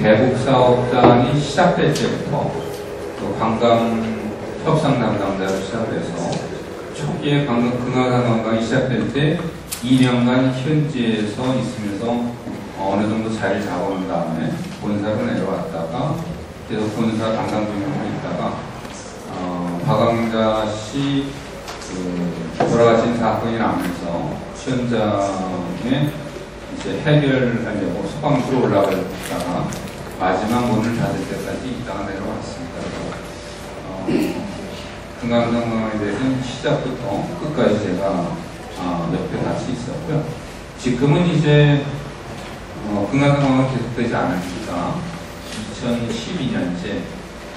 대북사업단이 시작될 때부터 또 관광 협상 담당자로 시작을 해서 초기에 금강산관광이 시작될 때 2년간 현지에서 있으면서 어느 정도 자리를 잡아온 다음에 본사로 내려왔다가 계속 본사 담당 중으로 있다가 박광자 씨 돌아가신 사건이 나면서 현장에 이제 해결하려고 소방부로 올라갔다가 마지막 문을 닫을 때까지 있다가 내려왔습니다. 금강산관광에 대해서는 시작부터 끝까지 제가 옆에 같이 있었고요. 지금은 이제 금강산관광은 계속되지 않으니까 2012년째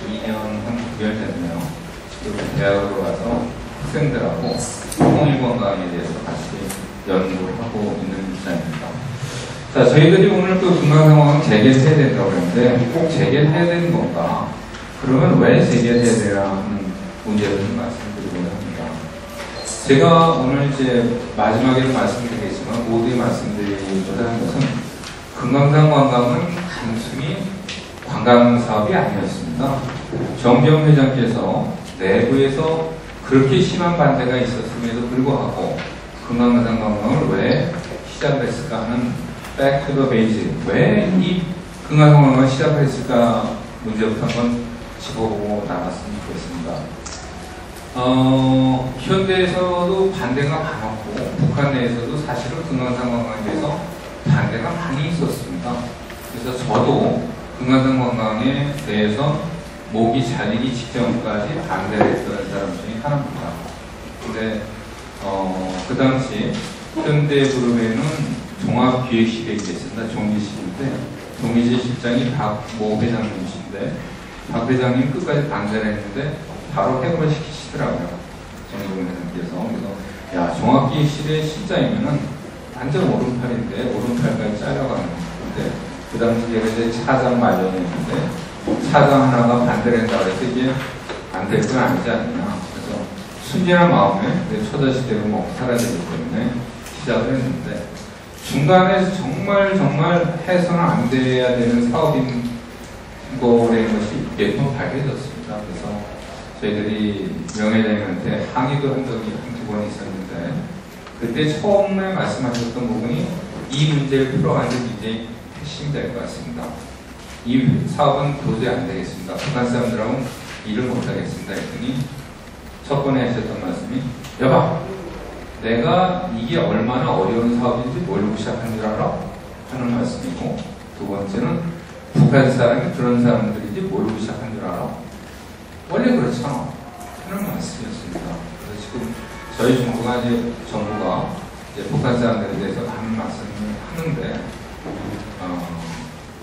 2년 한 9개월 됐네요. 지금 대학으로 가서 학생들하고 통일관광에 대해서 같이 연구를 하고 있는 입장입니다. 자, 저희들이 오늘 또 금강산관광 재개해야 된다고 그러는데 꼭 재개해야 되는 건가? 그러면 왜 재개해야 되나? 문제를 좀 말씀드리고자 합니다. 제가 오늘 이제 마지막에도 말씀드리겠지만 모두에 말씀드리고자 하는 것은 금강산관광은 단순히 관광사업이 아니었습니다. 정경 회장께서 내부에서 그렇게 심한 반대가 있었음에도 불구하고 금강산관광을 왜 시작을 했을까 하는 back to the basic, 왜 이 금강산관광을 시작을 했을까 문제부터 한번 짚어보고 나갔으면 좋겠습니다. 현대에서도 반대가 많았고 북한 내에서도 사실은 금강산관광에 대해서 반대가 많이 있었습니다. 그래서 저도 금강산관광에 대해서 목이 잘리기 직전까지 반대를 했던 사람 중에 하나입니다. 근데 그 당시 현대그룹에는 종합기획실에 있겠습니다. 종기실인데 종기실 실장이 박모 회장님이신데 박 회장님 끝까지 반대를 했는데 바로 해고를 시키시더라고요. 정동훈 회장님께서. 그래서 야, 종합기획실의 실장이면은 완전 오른팔인데 오른팔까지 잘려가는 건데 그 당시 제가 이제 차장 마련했는데 차장 하나가 반대를 한다고 해서 이게 안 될 건 아니지 않느냐. 그래서 순진한 마음에 초자시대로 먹고 살아야 되기 때문에 시작을 했는데 중간에 정말 해서는 안 돼야 되는 사업인 거라는 것이 몇 번 밝혀졌습니다. 그래서 저희들이 명예회장님한테 항의도 한 적이 한두 번 있었는데 그때 처음에 말씀하셨던 부분이 이 문제를 풀어가는 게 굉장히 핵심이 될 것 같습니다. 이 사업은 도저히 안 되겠습니다. 북한 사람들하고는 일을 못하겠습니다. 했더니 첫 번에 하셨던 말씀이 여봐, 내가 이게 얼마나 어려운 사업인지 모르고 시작한 줄 알아? 하는 말씀이고 두 번째는 북한 사람이 그런 사람들인지 모르고 시작한 줄 알아? 원래 그렇잖아. 하는 말씀이었습니다. 그래서 지금 저희 정부가 이제 북한 사람들에 대해서 하는 말씀을 하는데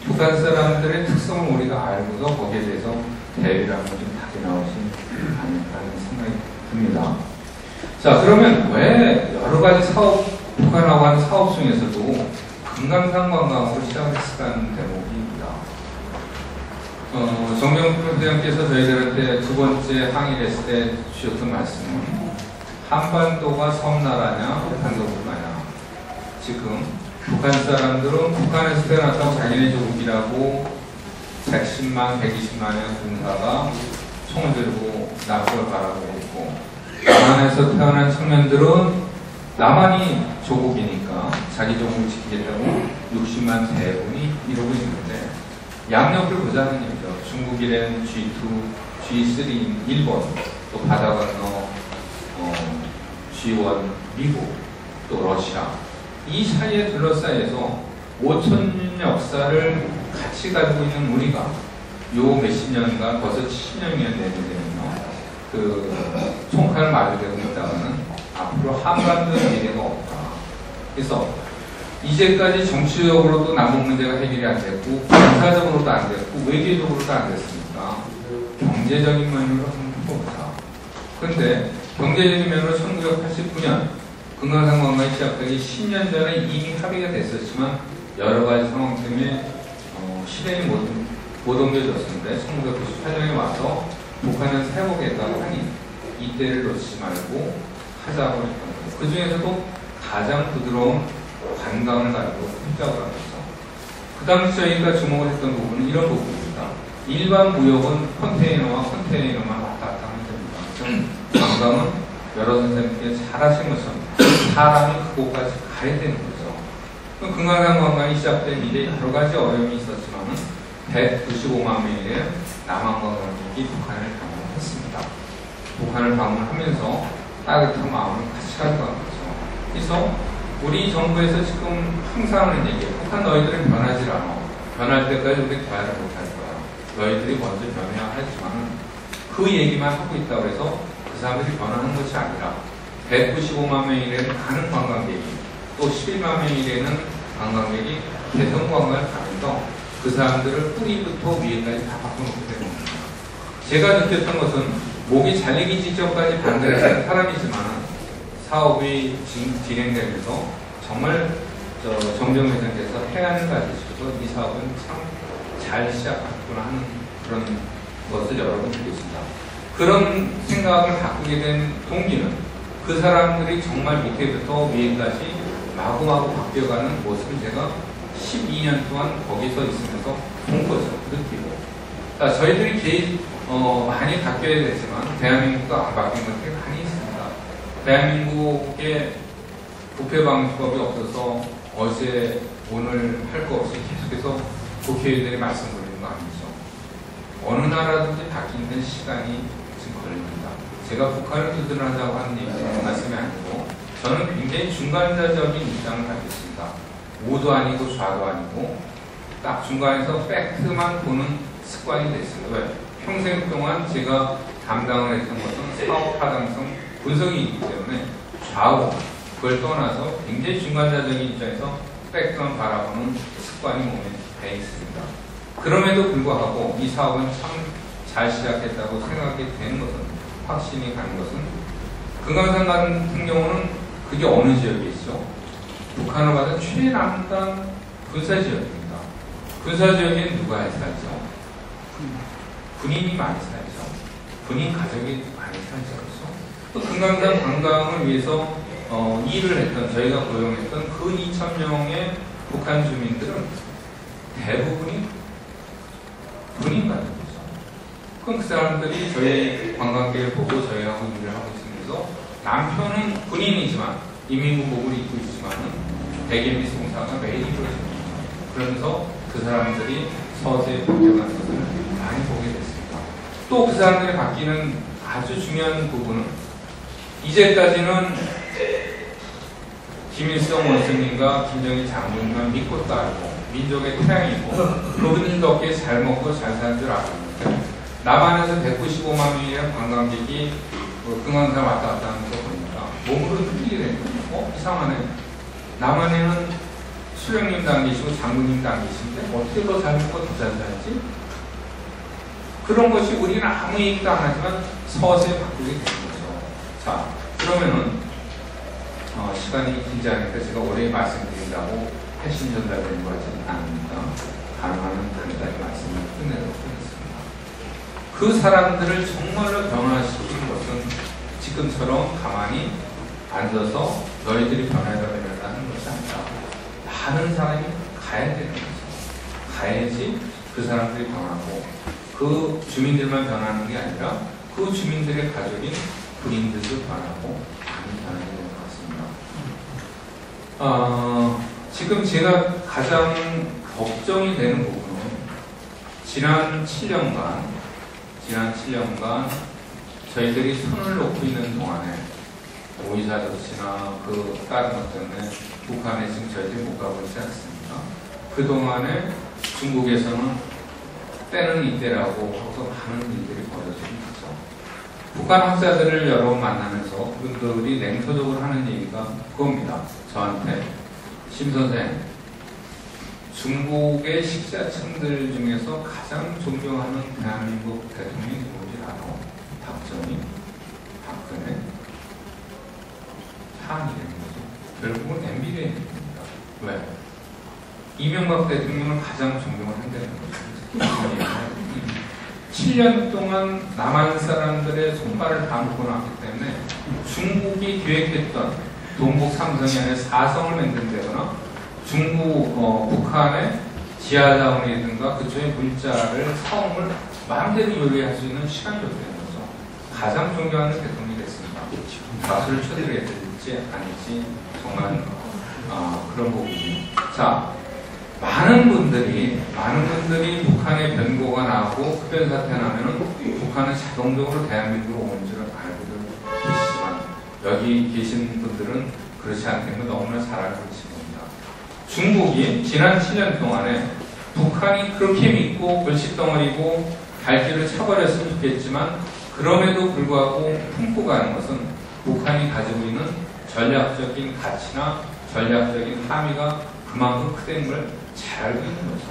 북한 사람들의 특성을 우리가 알고서 거기에 대해서 대비를 하면 좀 답이 나오지 않을까 하는 생각이 듭니다. 자, 그러면 왜 여러 가지 북한하고 하는 사업 중에서도 금강산관광으로 시작했을까 하는 대목입니다. 정경훈 회장께서 저희들한테 두 번째 항의를 했을 때 주셨던 말씀은 한반도가 섬나라냐 북한도국가냐. 지금 북한 사람들은 북한에서 태어났다고 자기네 조국이라고 110만, 120만의 군사가 총을 들고 낯을 바라보고 있고 남한에서 태어난 청년들은 남한이 조국이니까 자기 조국을 지키겠다고 60만 대군이 이러고 있는데 양력을 보자는 얘기죠. 중국이란 G2, G3인 일본, 또 바다 건너 G1 미국, 또 러시아. 이 사이에 둘러싸여서 5,000년 역사를 같이 가지고 있는 우리가 요 몇십 년간 벌써 70년이나 되면요. 그 총칼을 마주대고 있다가는 앞으로 한반도의 미래가 없다. 그래서 이제까지 정치적으로도 남북 문제가 해결이 안 됐고 군사적으로도 안 됐고 외교적으로도 안 됐으니까 경제적인 면으로 한번 해보자. 그런데 경제적인 면으로 1989년 금강산관광이 시작되기 10년 전에 이미 합의가 됐었지만 여러 가지 상황 때문에 실행이 못 옮겨졌는데 1998년에 와서 북한은 회복했다고 하니 이때를 놓치지 말고 하자고 했던 거예요. 그 중에서도 가장 부드러운 관광을 가지고 협작을 하면서 그 당시 저희가 주목을 했던 부분은 이런 부분입니다. 일반 무역은 컨테이너와 컨테이너만 왔다 갔다 하면 됩니다. 관광은 여러 선생님께 잘 하신 것처럼 사람이 그곳까지 가야 되는 거죠. 금강산 관광이 시작된 이래 여러 가지 어려움이 있었지만 195만 명의 남한 관광객이 북한을 방문했습니다. 북한을 방문하면서 따뜻한 마음을 같이 가져간 거죠. 그래서 우리 정부에서 지금 항상 하는 얘기예요. 북한 너희들은 변하지 않아. 변할 때까지 우리 대화를 못할 거야. 너희들이 먼저 변해야 하지만 그 얘기만 하고 있다고 해서 그 사람들이 변하는 것이 아니라 195만 명이라는 많은 관광객이 또 11만 명이라는 관광객이 개성 관광을 가면서 그 사람들을 뿌리부터 위에까지 다 바꿔놓게 되는 겁니다. 제가 느꼈던 것은 목이 잘리기 직전까지 반대를 하는 사람이지만 사업이 진행되면서 정말 정정 회장께서 해안을 가지셔서 이 사업은 참 잘 시작했구나 하는 그런 것을 여러 번 느꼈습니다. 그런 생각을 바꾸게 된 동기는 그 사람들이 정말 밑에부터 위에까지 마구마구 바뀌어가는 모습을 제가 12년 동안 거기서 있으면서 본 거죠. 느끼고. 자, 저희들이 많이 바뀌어야 되지만 대한민국도 안 바뀐 것들이 많이 있습니다. 대한민국의 부패 방지법이 없어서 어제 오늘 할 거 없이 계속해서 국회의원들이 말씀드리는 거 아니죠. 어느 나라든지 바뀌는 데는 시간이 지금 걸립니다. 제가 북한을 두둔하자고 하는 말씀이 아니고 저는 굉장히 중간자적인 입장을 가지고 있습니다. 우도 아니고 좌도 아니고 딱 중간에서 팩트만 보는 습관이 됐습니다. 왜? 평생 동안 제가 담당을 했던 것은 사업 타당성 분석이 있기 때문에 좌우 그걸 떠나서 굉장히 중간자적인 입장에서 팩트만 바라보는 습관이 몸에 배 있습니다. 그럼에도 불구하고 이 사업은 참 잘 시작했다고 생각이 되는 것은 확신이 가는 것은 금강산 같은 경우는 그게 어느 지역에 있죠? 북한을 받은 최남단 군사지역입니다. 군사지역에는 누가 살죠? 군인이 많이 살죠. 군인 가족이 많이 살죠. 또 금강산 관광을 위해서 일을 했던 저희가 고용했던 그 2,000명의 북한 주민들은 대부분이 군인 가족이죠. 그럼 그 사람들이 저희 관광객을 보고 저희하고 일을 하고 있으면서 남편은 군인이지만 이민국복을 입고 있지만 대개미 송사가 매일 이루어집니다. 그러면서 그 사람들이 서서히 바뀌어가는 것을 많이 보게 됐습니다. 또 그 사람들이 바뀌는 아주 중요한 부분은 이제까지는 김일성 원수님과 김정일 장군만 믿고 따르고 민족의 태양이고 그분들 덕에 잘 먹고 잘 사는 줄 알았는데 남한에서 195만 명이라는 관광객이 금강산 왔다 갔다 하는 거 보니까 몸으로 느끼게 되는 거예요. 이상하네. 남한에는 수령님 당기시고 장군님 당기시는데 어떻게 더 잘 먹고 더 잘 살지? 그런 것이 우리는 아무 얘기도 안 하지만 서서히 바꾸게 되는 거죠. 자, 그러면은 시간이 길지 않으니까 제가 오래 말씀드린다고 핵심 전달되는 것 같지는 않으니까 가능하면 간단히 말씀을 끝내도록 하겠습니다. 그 사람들을 정말로 변화시키는 것은 지금처럼 가만히 앉아서 너희들이 변화해라 하는 것이 아니라 많은 사람이 가야 되는 거죠. 가야지 그 사람들이 변하고 그 주민들만 변하는 게 아니라 그 주민들의 가족인 군인들도 변하고 많이 변하게 되는 것 같습니다. 지금 제가 가장 걱정이 되는 부분은 지난 7년간 저희들이 손을 놓고 있는 동안에 오이사 조치나 그 다른 것 때문에 북한에 지금 저희들이 못 가고 있지 않습니까? 그동안에 중국에서는 때는 이때라고 하고 많은 일들이 벌어지고 있죠. 북한 학자들을 여러 번 만나면서 그분들이 냉소적으로 하는 얘기가 그겁니다. 저한테 심 선생, 중국의 식자층들 중에서 가장 존경하는 대한민국 대통령이 누군지 알아? 박정희, 박근혜, 한이라는 거죠. 결국은 MB가 있는 겁니다. 왜? 이명박 대통령을 가장 존경을 한다는 거죠. 7년 동안 남한 사람들의 손발을 다 묶어놨기 때문에 중국이 계획했던 동북 3성이 아니라 4성을 만든다거나 북한의 지하자원이든가 그쪽의 물자를 사업을 마음대로 요리할 수 있는 시간이 없다는 거죠. 가장 존경하는 대통령이 됐습니다. 박수를 쳐드려야 될지 아닐지 정말 그런 부분이에요. 자, 많은 분들이 북한의 변고가 나고 흡연 사태 나면은 북한은 자동적으로 대한민국으로 온 줄 알고들 계시지만 여기 계신 분들은 그렇지 않다는 걸 너무나 잘 알고 계신 겁니다. 중국이 지난 7년 동안에 북한이 그렇게 믿고 골칫덩어리고 갈 길을 차버렸으면 좋겠지만 그럼에도 불구하고 품고 가는 것은 북한이 가지고 있는 전략적인 가치나 전략적인 함의가 그만큼 크다는 걸 잘 알고 있는 거죠.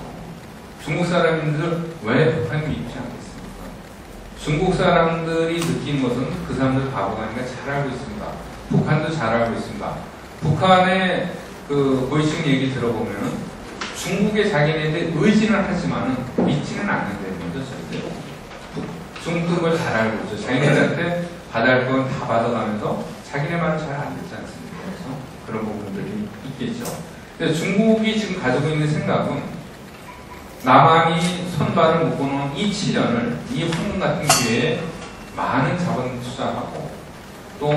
중국 사람들 왜 북한을 믿지 않겠습니까? 중국 사람들이 느낀 것은 그 사람들 바보가 아니라 잘 알고 있습니다. 북한도 잘 알고 있습니다. 북한의 그 보이싱 얘기 들어보면은 중국에 자기네들 의지는 하지만은 믿지는 않는다는 거죠, 절대로. 중국도 그걸 잘 알고 있죠. 자기네들한테 받아야 건 다 받아가면서 자기네 말은 잘 안 듣지 않습니까? 그래서 그런 부분들이 있겠죠. 근데 중국이 지금 가지고 있는 생각은 남한이 손발을 묶어놓은 이 7년을 이 황금 같은 기회에 많은 자본 투자하고 또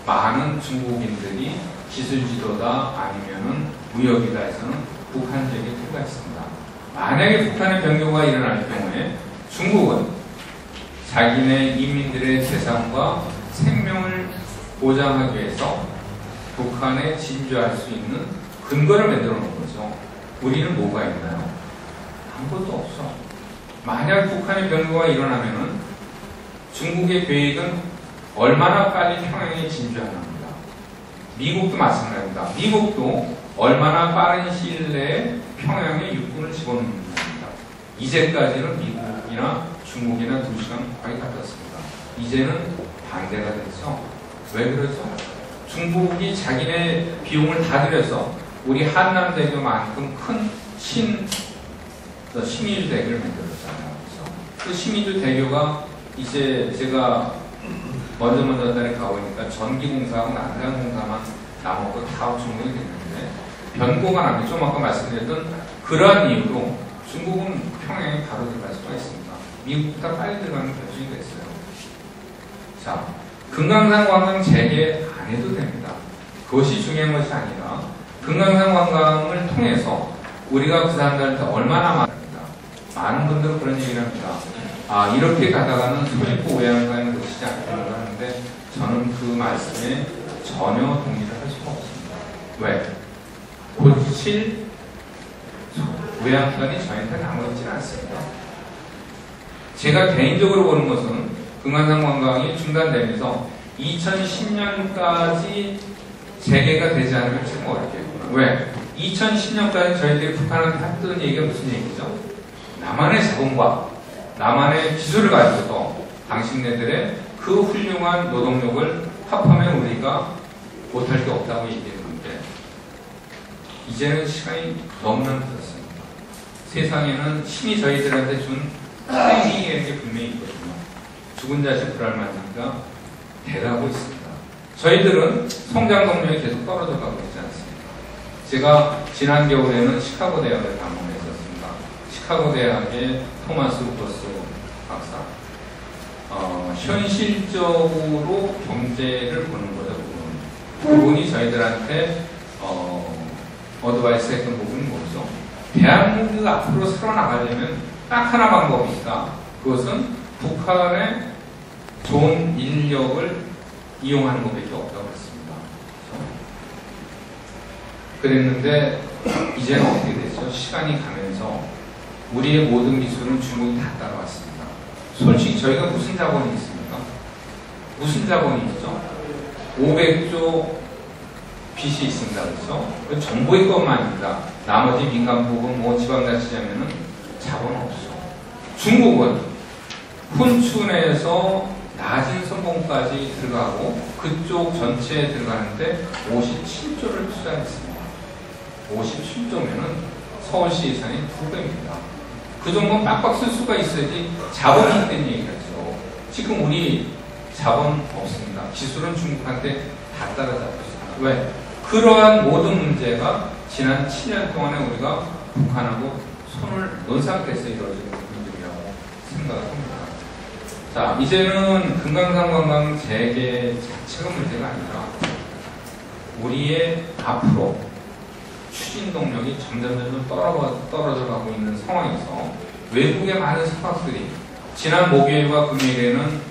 많은 중국인들이 기술 지도다 아니면은 무역이다 해서는 북한 지역에 투자했습니다. 만약에 북한의 변교가 일어날 경우에 중국은 자기네 인민들의 재산과 생명을 보장하기 위해서 북한에 진주할 수 있는 근거를 만들어 놓은 거죠. 우리는 뭐가 있나요? 아무것도 없어. 만약 북한의 변고가 일어나면은 중국의 계획은 얼마나 빨리 평양에 진주하는가. 미국도 마찬가지입니다. 미국도 얼마나 빠른 시일 내에 평양에 육군을 집어넣는가. 이제까지는 미국이나 중국이나 2시간 가까이 갔었습니다. 이제는 반대가 됐죠. 왜 그러죠? 중국이 자기네 비용을 다 들여서 우리 한남대교만큼 큰 신의주 대교를 만들었잖아요. 그래서 그 신의주 대교가 이제 제가 먼저 달에 가보니까 전기공사하고 난장공사만 남았고 다 중국이 됐는데 변고가 나면 좀 아까 말씀드렸던 그러한 이유로 중국은 평양에 바로 들어갈 수가 있습니다. 미국보다 빨리 들어가는 결정이 됐어요. 자, 금강산 관광 재개 안 해도 됩니다. 그것이 중요한 것이 아니라 금강산 관광을 통해서 우리가 그 사람들한테 얼마나 많은 분들은 그런 얘기를 합니다. 이렇게 가다가는 소리포 외양간을 놓치지 않다고 하는데 저는 그 말씀에 전혀 동의를 할 수가 없습니다. 왜? 고칠 외양간이 저희한테 남아있지는 않습니다. 제가 개인적으로 보는 것은 금강산 관광이 중단되면서 2010년까지 재개가 되지 않으면 참 어렵겠구나. 왜? 2010년까지 저희들이 북한한테 했던 얘기가 무슨 얘기죠? 남한의 자본과 남한의 기술을 가지고서 당신네들의 그 훌륭한 노동력을 합하면 우리가 못할 게 없다고 얘기했는데 이제는 시간이 너무나 늦었습니다. 세상에는 신이 저희들한테 준 트레이닝이라는 게 분명히 있거든요. 죽은 자식 불알만니까 돼가고 있습니다. 저희들은 성장 동력이 계속 떨어져 가고 있지 않습니까? 제가 지난 겨울에는 시카고 대학을 방문했었습니다. 시카고 대학의 토마스 우버스 박사. 현실적으로 경제를 보는 거죠. 그분이 저희들한테 어드바이스 했던 부분이 뭐죠? 대한민국 앞으로 살아나가려면 딱 하나 방법이 있다. 그것은 북한의 좋은 인력을 이용하는 것밖에 없다고 했습니다. 그랬는데 이제는 어떻게 됐죠? 시간이 가면서 우리의 모든 기술은 중국이 다 따라왔습니다. 솔직히 저희가 무슨 자본이 있습니까? 무슨 자본이 있죠? 500조 빚이 있습니다. 그렇죠? 그 정부의 것만입니다. 나머지 민간 부분, 지방자치자면은 자본 없어. 중국은 훈춘에서 낮은 선봉까지 들어가고 그쪽 전체에 들어가는데 57조를 투자했습니다. 57조면은 서울시 예산의 2배입니다. 그 정도는 빡빡 쓸 수가 있어야지 자본이 있다는 얘기죠. 지금 우리 자본 없습니다. 기술은 중국한테 다 따라잡고 있습니다. 왜? 그러한 모든 문제가 지난 7년 동안에 우리가 북한하고 손을 놓은 상태에서 이루어지는 부분들이라고 생각을 합니다. 자, 이제는 금강산 관광 재개 자체가 문제가 아니라 우리의 앞으로 추진 동력이 점점 떨어져 가고 있는 상황에서 외국의 많은 스타트들이 지난 목요일과 금요일에는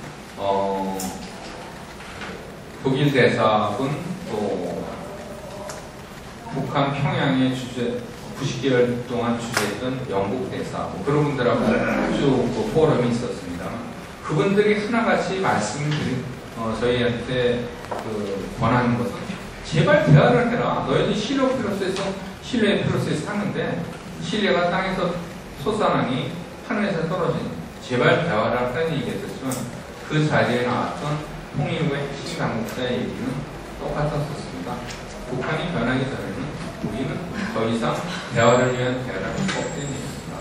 독일 대사군 또 북한 평양의 90개월 동안 주재했던 영국 대사 뭐 그런 분들하고 쭉 포럼이 있었습니다. 그분들이 하나같이 저희한테 권하는 것은 제발 대화를 해라. 너희들 신뢰 프로세스 하는데 신뢰가 땅에서 솟아나니 하늘에서 떨어지는 제발 대화를 하라는 얘기였지만 그 자리에 나왔던 통일부의 핵심 당국자의 얘기는 똑같았었습니다. 북한이 변하기 전에는 우리는 더 이상 대화를 위한 대화를 할 수 없다는 얘기입니다.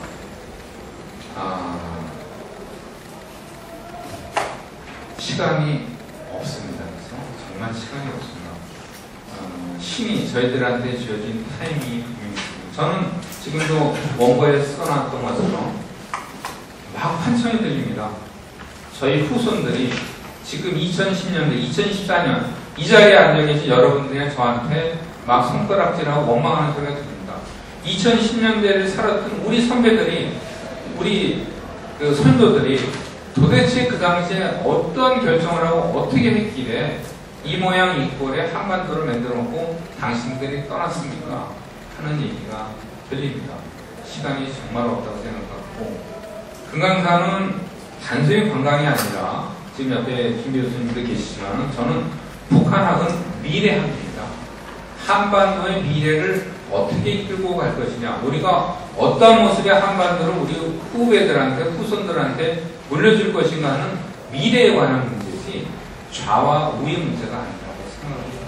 시간이 없습니다. 그래서 정말 시간이 없습니다. 신이 저희들한테 주어진 타이밍이 있습니다. 저는 지금도 원고에 써놨던 것처럼 막 환청이 들립니다. 저희 후손들이 지금 2010년대, 2014년 이 자리에 앉아 계신 여러분들이 저한테 막 손가락질하고 원망하는 소리가 들립니다. 2010년대를 살았던 우리 선배들이, 우리 선조들이 도대체 그 당시에 어떤 결정을 하고 어떻게 했길래 이 모양 이 꼴에 한반도를 만들어 놓고 당신들이 떠났습니까? 하는 얘기가 들립니다. 시간이 정말 없다고 생각하고 금강산은 단순히 관광이 아니라 지금 옆에 김 교수님도 계시지만 저는 북한학은 미래학입니다. 한반도의 미래를 어떻게 이끌고 갈 것이냐, 우리가 어떤 모습의 한반도를 우리 후배들한테, 후손들한테 물려줄 것인가 하는 미래에 관한 문제지 좌와 우의 문제가 아니라고 생각합니다.